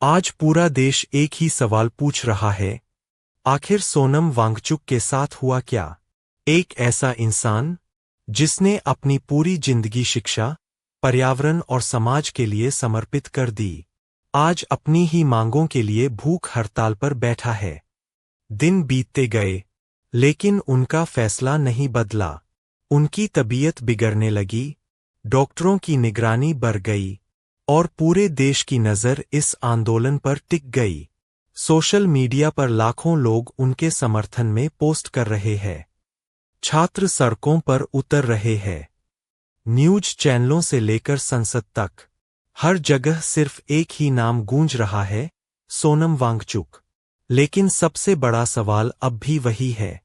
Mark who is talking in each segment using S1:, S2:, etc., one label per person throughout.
S1: आज पूरा देश एक ही सवाल पूछ रहा है, आखिर सोनम वांगचुक के साथ हुआ क्या? एक ऐसा इंसान जिसने अपनी पूरी जिंदगी शिक्षा, पर्यावरण और समाज के लिए समर्पित कर दी, आज अपनी ही मांगों के लिए भूख हड़ताल पर बैठा है। दिन बीतते गए, लेकिन उनका फैसला नहीं बदला। उनकी तबीयत बिगड़ने लगी, डॉक्टरों की निगरानी बढ़ गई और पूरे देश की नज़र इस आंदोलन पर टिक गई। सोशल मीडिया पर लाखों लोग उनके समर्थन में पोस्ट कर रहे हैं। छात्र सड़कों पर उतर रहे हैं। न्यूज चैनलों से लेकर संसद तक, हर जगह सिर्फ एक ही नाम गूंज रहा है, सोनम वांगचुक। लेकिन सबसे बड़ा सवाल अब भी वही है,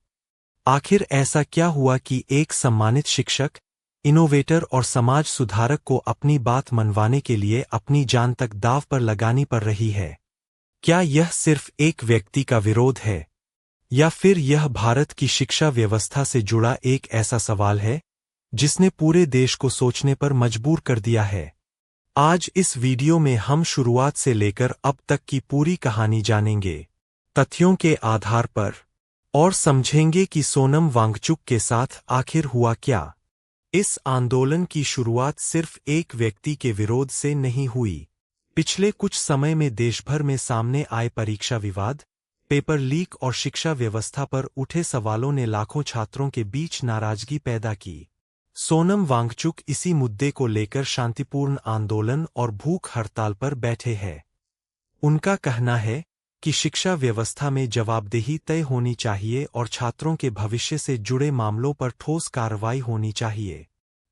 S1: आखिर ऐसा क्या हुआ कि एक सम्मानित शिक्षक, इनोवेटर और समाज सुधारक को अपनी बात मनवाने के लिए अपनी जान तक दांव पर लगानी पड़ रही है? क्या यह सिर्फ एक व्यक्ति का विरोध है, या फिर यह भारत की शिक्षा व्यवस्था से जुड़ा एक ऐसा सवाल है जिसने पूरे देश को सोचने पर मजबूर कर दिया है? आज इस वीडियो में हम शुरुआत से लेकर अब तक की पूरी कहानी जानेंगे, तथ्यों के आधार पर, और समझेंगे कि सोनम वांगचुक के साथ आखिर हुआ क्या। इस आंदोलन की शुरुआत सिर्फ एक व्यक्ति के विरोध से नहीं हुई। पिछले कुछ समय में देशभर में सामने आए परीक्षा विवाद, पेपर लीक और शिक्षा व्यवस्था पर उठे सवालों ने लाखों छात्रों के बीच नाराजगी पैदा की। सोनम वांगचुक इसी मुद्दे को लेकर शांतिपूर्ण आंदोलन और भूख हड़ताल पर बैठे हैं। उनका कहना है कि शिक्षा व्यवस्था में जवाबदेही तय होनी चाहिए और छात्रों के भविष्य से जुड़े मामलों पर ठोस कार्रवाई होनी चाहिए।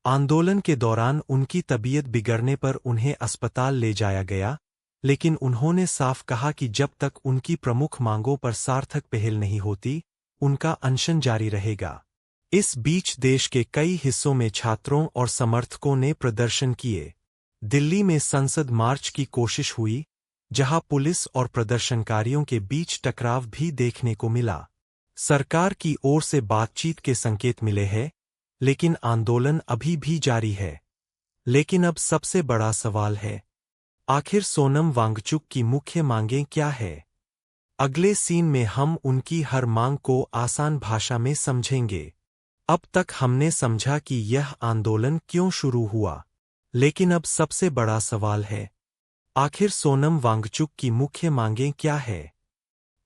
S1: आंदोलन के दौरान उनकी तबीयत बिगड़ने पर उन्हें अस्पताल ले जाया गया, लेकिन उन्होंने साफ कहा कि जब तक उनकी प्रमुख मांगों पर सार्थक पहल नहीं होती, उनका अनशन जारी रहेगा। इस बीच देश के कई हिस्सों में छात्रों और समर्थकों ने प्रदर्शन किए। दिल्ली में संसद मार्च की कोशिश हुई, जहां पुलिस और प्रदर्शनकारियों के बीच टकराव भी देखने को मिला। सरकार की ओर से बातचीत के संकेत मिले हैं, लेकिन आंदोलन अभी भी जारी है। लेकिन अब सबसे बड़ा सवाल है, आखिर सोनम वांगचुक की मुख्य मांगें क्या है? अगले सीन में हम उनकी हर मांग को आसान भाषा में समझेंगे। अब तक हमने समझा कि यह आंदोलन क्यों शुरू हुआ, लेकिन अब सबसे बड़ा सवाल है, आखिर सोनम वांगचुक की मुख्य मांगें क्या है?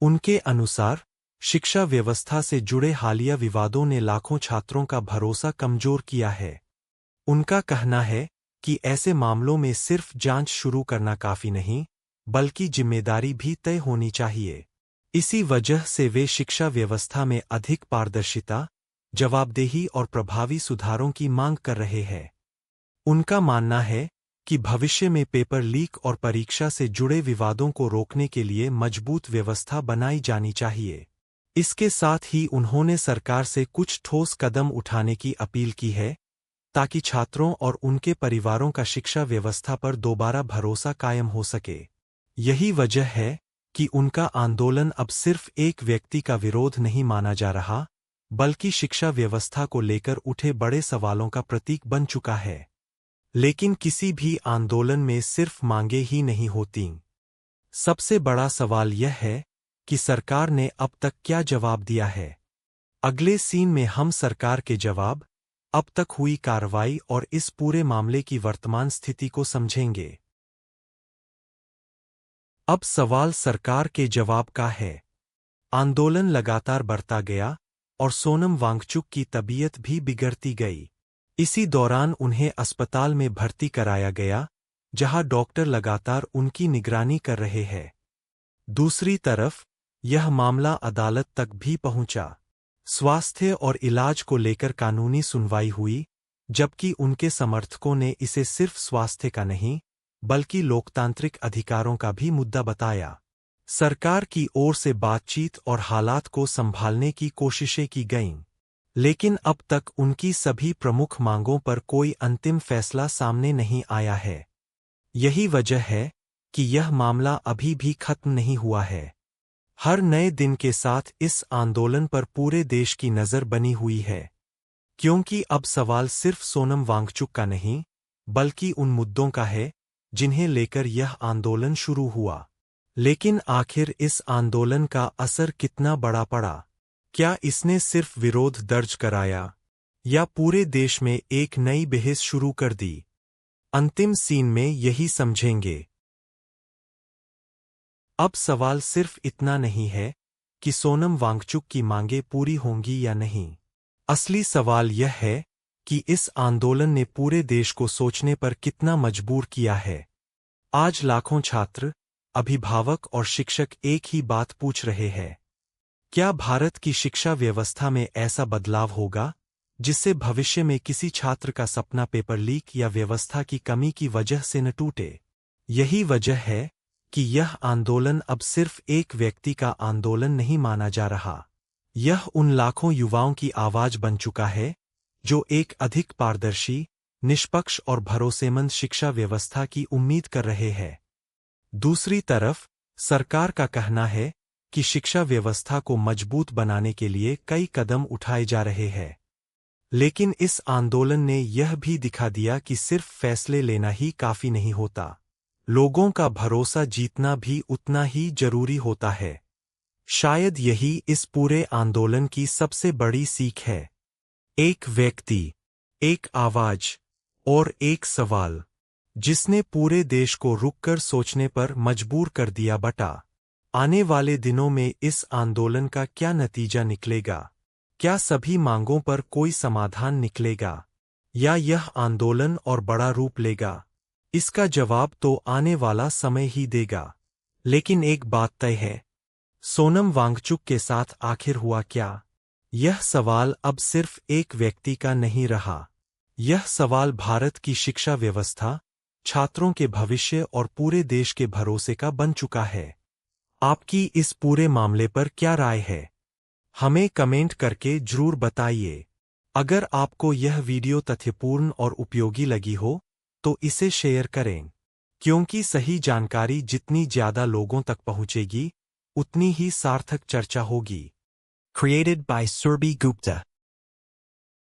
S1: उनके अनुसार, शिक्षा व्यवस्था से जुड़े हालिया विवादों ने लाखों छात्रों का भरोसा कमजोर किया है। उनका कहना है कि ऐसे मामलों में सिर्फ जांच शुरू करना काफी नहीं, बल्कि जिम्मेदारी भी तय होनी चाहिए। इसी वजह से वे शिक्षा व्यवस्था में अधिक पारदर्शिता, जवाबदेही और प्रभावी सुधारों की मांग कर रहे हैं। उनका मानना है कि भविष्य में पेपर लीक और परीक्षा से जुड़े विवादों को रोकने के लिए मजबूत व्यवस्था बनाई जानी चाहिए। इसके साथ ही उन्होंने सरकार से कुछ ठोस कदम उठाने की अपील की है, ताकि छात्रों और उनके परिवारों का शिक्षा व्यवस्था पर दोबारा भरोसा कायम हो सके। यही वजह है कि उनका आंदोलन अब सिर्फ एक व्यक्ति का विरोध नहीं माना जा रहा, बल्कि शिक्षा व्यवस्था को लेकर उठे बड़े सवालों का प्रतीक बन चुका है। लेकिन किसी भी आंदोलन में सिर्फ मांगे ही नहीं होतीं। सबसे बड़ा सवाल यह है कि सरकार ने अब तक क्या जवाब दिया है। अगले सीन में हम सरकार के जवाब, अब तक हुई कार्रवाई और इस पूरे मामले की वर्तमान स्थिति को समझेंगे। अब सवाल सरकार के जवाब का है। आंदोलन लगातार बढ़ता गया और सोनम वांगचुक की तबीयत भी बिगड़ती गई। इसी दौरान उन्हें अस्पताल में भर्ती कराया गया, जहां डॉक्टर लगातार उनकी निगरानी कर रहे हैं। दूसरी तरफ, यह मामला अदालत तक भी पहुंचा। स्वास्थ्य और इलाज को लेकर कानूनी सुनवाई हुई, जबकि उनके समर्थकों ने इसे सिर्फ स्वास्थ्य का नहीं, बल्कि लोकतांत्रिक अधिकारों का भी मुद्दा बताया। सरकार की ओर से बातचीत और हालात को संभालने की कोशिशें की गईं, लेकिन अब तक उनकी सभी प्रमुख मांगों पर कोई अंतिम फैसला सामने नहीं आया है। यही वजह है कि यह मामला अभी भी खत्म नहीं हुआ है। हर नए दिन के साथ इस आंदोलन पर पूरे देश की नज़र बनी हुई है, क्योंकि अब सवाल सिर्फ सोनम वांगचुक का नहीं, बल्कि उन मुद्दों का है जिन्हें लेकर यह आंदोलन शुरू हुआ। लेकिन आखिर इस आंदोलन का असर कितना बड़ा पड़ा? क्या इसने सिर्फ विरोध दर्ज कराया या पूरे देश में एक नई बहस शुरू कर दी? अंतिम सीन में यही समझेंगे। अब सवाल सिर्फ इतना नहीं है कि सोनम वांगचुक की मांगें पूरी होंगी या नहीं। असली सवाल यह है कि इस आंदोलन ने पूरे देश को सोचने पर कितना मजबूर किया है। आज लाखों छात्र, अभिभावक और शिक्षक एक ही बात पूछ रहे हैं। क्या भारत की शिक्षा व्यवस्था में ऐसा बदलाव होगा जिससे भविष्य में किसी छात्र का सपना पेपर लीक या व्यवस्था की कमी की वजह से न टूटे? यही वजह है कि यह आंदोलन अब सिर्फ एक व्यक्ति का आंदोलन नहीं माना जा रहा। यह उन लाखों युवाओं की आवाज बन चुका है जो एक अधिक पारदर्शी, निष्पक्ष और भरोसेमंद शिक्षा व्यवस्था की उम्मीद कर रहे हैं। दूसरी तरफ, सरकार का कहना है कि शिक्षा व्यवस्था को मजबूत बनाने के लिए कई कदम उठाए जा रहे हैं। लेकिन इस आंदोलन ने यह भी दिखा दिया कि सिर्फ फैसले लेना ही काफी नहीं होता। लोगों का भरोसा जीतना भी उतना ही जरूरी होता है। शायद यही इस पूरे आंदोलन की सबसे बड़ी सीख है। एक व्यक्ति, एक आवाज और एक सवाल, जिसने पूरे देश को रुककर सोचने पर मजबूर कर दिया। बटा, आने वाले दिनों में इस आंदोलन का क्या नतीजा निकलेगा? क्या सभी मांगों पर कोई समाधान निकलेगा या यह आंदोलन और बड़ा रूप लेगा? इसका जवाब तो आने वाला समय ही देगा। लेकिन एक बात तय है, सोनम वांगचुक के साथ आखिर हुआ क्या? यह सवाल अब सिर्फ एक व्यक्ति का नहीं रहा। यह सवाल भारत की शिक्षा व्यवस्था, छात्रों के भविष्य और पूरे देश के भरोसे का बन चुका है। आपकी इस पूरे मामले पर क्या राय है? हमें कमेंट करके जरूर बताइए। अगर आपको यह वीडियो तथ्यपूर्ण और उपयोगी लगी हो तो इसे शेयर करें, क्योंकि सही जानकारी जितनी ज्यादा लोगों तक पहुंचेगी उतनी ही सार्थक चर्चा होगी। Created by Surbi Gupta.